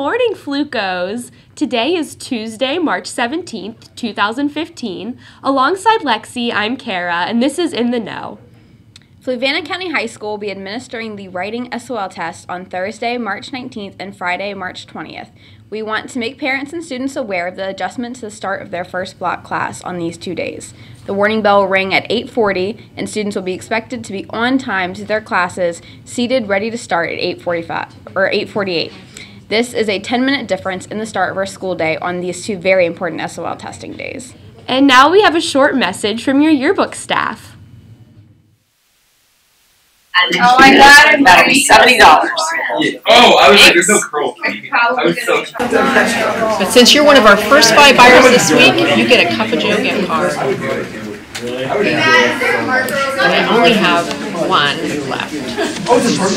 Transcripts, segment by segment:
morning, FLUCOs! Today is Tuesday, March 17th, 2015. Alongside Lexi, I'm Kara, and this is In the Know. Fluvanna County High School will be administering the writing SOL test on Thursday, March 19th and Friday, March 20th. We want to make parents and students aware of the adjustment to the start of their first block class on these 2 days. The warning bell will ring at 8:40, and students will be expected to be on time to their classes, seated, ready to start at 8:45 or 8:48. This is a 10-minute difference in the start of our school day on these two very important SOL testing days. And now we have a short message from your yearbook staff. Oh my God! That'll be $70. Yeah. Oh, I was like, there's no curl. I was so. But since you're one of our first 5 buyers this week, you get a Cup of Joe gift card. And we only have one left. Oh, it's a short.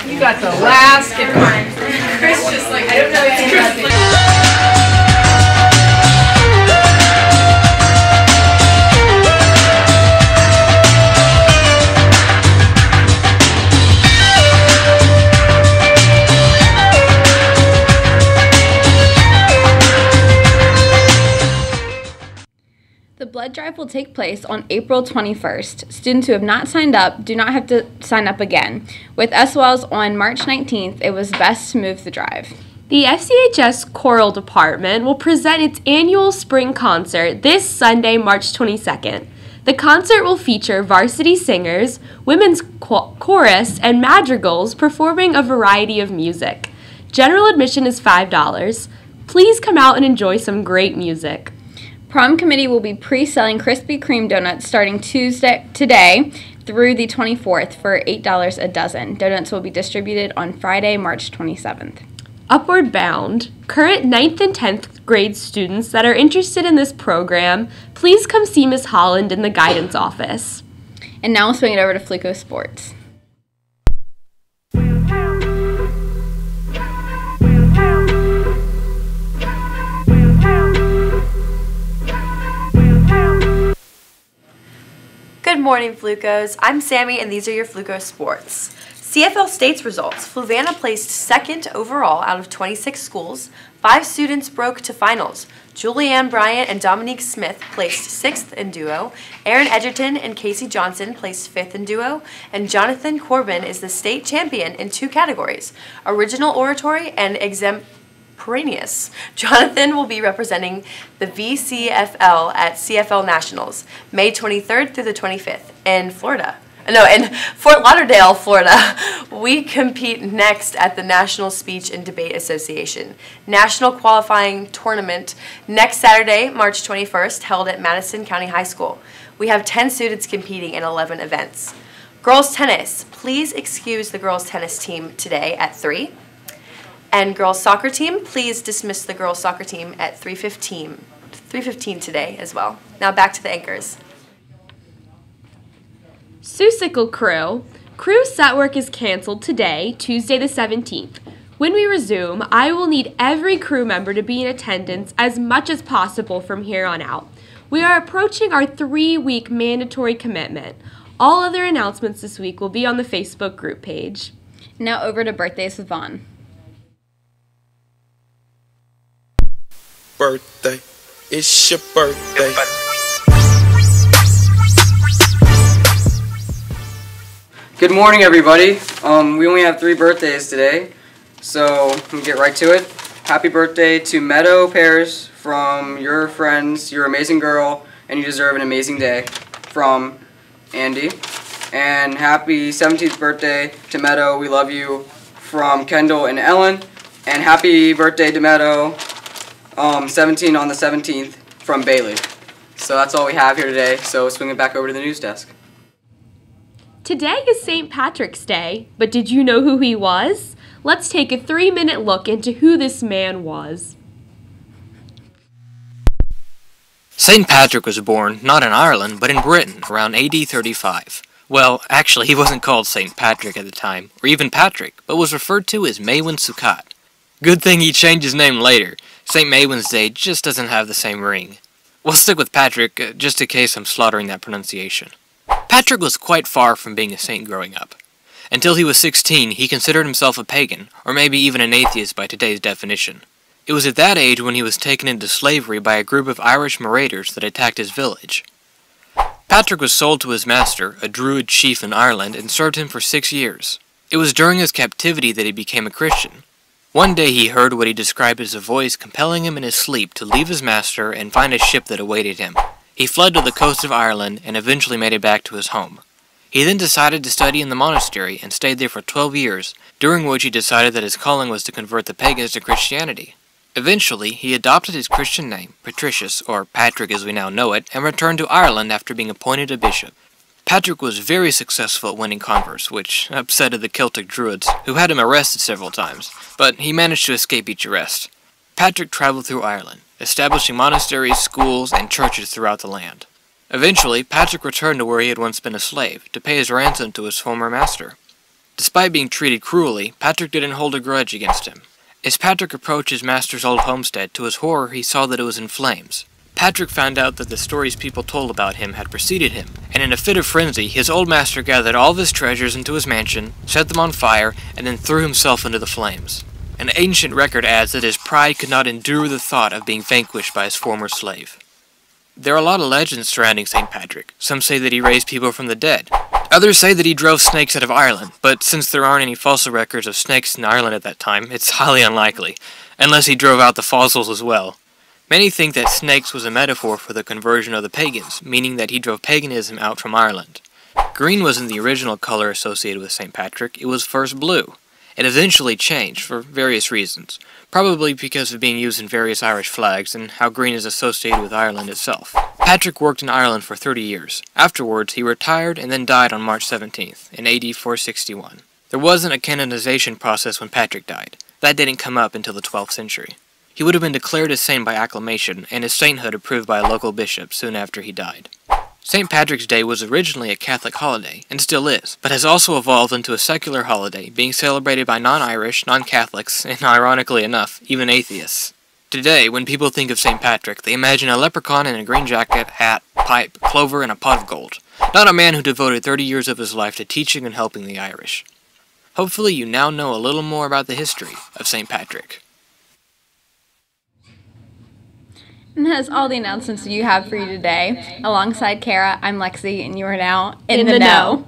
You got the last gift card. Chris just like, I don't know if Chris. The blood drive will take place on April 21st. Students who have not signed up do not have to sign up again. With SOLs on March 19th, it was best to move the drive. The FCHS Choral Department will present its annual spring concert this Sunday, March 22nd. The concert will feature varsity singers, women's chorus, and madrigals performing a variety of music. General admission is $5. Please come out and enjoy some great music. Prom committee will be pre-selling Krispy Kreme donuts starting today through the 24th for $8 a dozen. Donuts will be distributed on Friday, March 27th. Upward Bound. Current 9th and 10th grade students that are interested in this program, please come see Ms. Holland in the guidance office. And now we'll swing it over to FLUCO Sports. Good morning, FLUCOs. I'm Sammy, and these are your FLUCO Sports. CFL States results. Fluvanna placed 2nd overall out of 26 schools. 5 students broke to finals. Julianne Bryant and Dominique Smith placed 6th in duo. Aaron Edgerton and Casey Johnson placed 5th in duo. And Jonathan Corbin is the state champion in 2 categories, Original Oratory and Extemporaneous. Jonathan will be representing the VCFL at CFL Nationals, May 23rd through the 25th in Fort Lauderdale, Florida. We compete next at the National Speech and Debate Association National Qualifying Tournament next Saturday, March 21st, held at Madison County High School. We have 10 students competing in 11 events. Girls tennis, please excuse the girls tennis team today at 3. And girls soccer team, please dismiss the girls soccer team at 3:15 today as well. Now back to the anchors. SUCCAT crew. Crew set work is canceled today, Tuesday the 17th. When we resume, I will need every crew member to be in attendance as much as possible from here on out. We are approaching our 3-week mandatory commitment. All other announcements this week will be on the Facebook group page. Now over to birthdays with Vaughn. Birthday, it's your birthday. Good morning, everybody. We only have 3 birthdays today, so we'll get right to it. Happy birthday to Meadow Pears from your friends, you're an amazing girl, and you deserve an amazing day, from Andy. And happy 17th birthday to Meadow, we love you, from Kendall and Ellen. And happy birthday to Meadow, 17 on the 17th, from Bailey. So that's all we have here today, so swing it back over to the news desk. Today is St. Patrick's Day, but did you know who he was? Let's take a 3-minute look into who this man was. St. Patrick was born not in Ireland, but in Britain around AD 35. Well, actually, he wasn't called St. Patrick at the time, or even Patrick, but was referred to as MAEWYN'S SUCCAT. Good thing he changed his name later. St. MAEWYN'S Day just doesn't have the same ring. We'll stick with Patrick, just in case I'm slaughtering that pronunciation. Patrick was quite far from being a saint growing up. Until he was 16, he considered himself a pagan, or maybe even an atheist by today's definition. It was at that age when he was taken into slavery by a group of Irish marauders that attacked his village. Patrick was sold to his master, a Druid chief in Ireland, and served him for 6 years. It was during his captivity that he became a Christian. One day he heard what he described as a voice compelling him in his sleep to leave his master and find a ship that awaited him. He fled to the coast of Ireland and eventually made it back to his home. He then decided to study in the monastery and stayed there for 12 years, during which he decided that his calling was to convert the pagans to Christianity. Eventually, he adopted his Christian name, Patricius, or Patrick as we now know it, and returned to Ireland after being appointed a bishop. Patrick was very successful at winning converts, which upsetted the Celtic Druids, who had him arrested several times, but he managed to escape each arrest. Patrick traveled through Ireland, establishing monasteries, schools, and churches throughout the land. Eventually, Patrick returned to where he had once been a slave, to pay his ransom to his former master. Despite being treated cruelly, Patrick didn't hold a grudge against him. As Patrick approached his master's old homestead, to his horror he saw that it was in flames. Patrick found out that the stories people told about him had preceded him, and in a fit of frenzy, his old master gathered all of his treasures into his mansion, set them on fire, and then threw himself into the flames. An ancient record adds that his pride could not endure the thought of being vanquished by his former slave. There are a lot of legends surrounding St. Patrick. Some say that he raised people from the dead. Others say that he drove snakes out of Ireland, but since there aren't any fossil records of snakes in Ireland at that time, it's highly unlikely, unless he drove out the fossils as well. Many think that snakes was a metaphor for the conversion of the pagans, meaning that he drove paganism out from Ireland. Green wasn't the original color associated with St. Patrick, it was first blue. It eventually changed for various reasons, probably because of being used in various Irish flags and how green is associated with Ireland itself. Patrick worked in Ireland for 30 years. Afterwards, he retired and then died on March 17th, in AD 461. There wasn't a canonization process when Patrick died. That didn't come up until the 12th century. He would have been declared a saint by acclamation, and his sainthood approved by a local bishop soon after he died. St. Patrick's Day was originally a Catholic holiday, and still is, but has also evolved into a secular holiday, being celebrated by non-Irish, non-Catholics, and ironically enough, even atheists. Today, when people think of St. Patrick, they imagine a leprechaun in a green jacket, hat, pipe, clover, and a pot of gold. Not a man who devoted 30 years of his life to teaching and helping the Irish. Hopefully you now know a little more about the history of St. Patrick. And that is all the announcements you have for you today. Alongside Kara, I'm Lexi, and you are now in the know.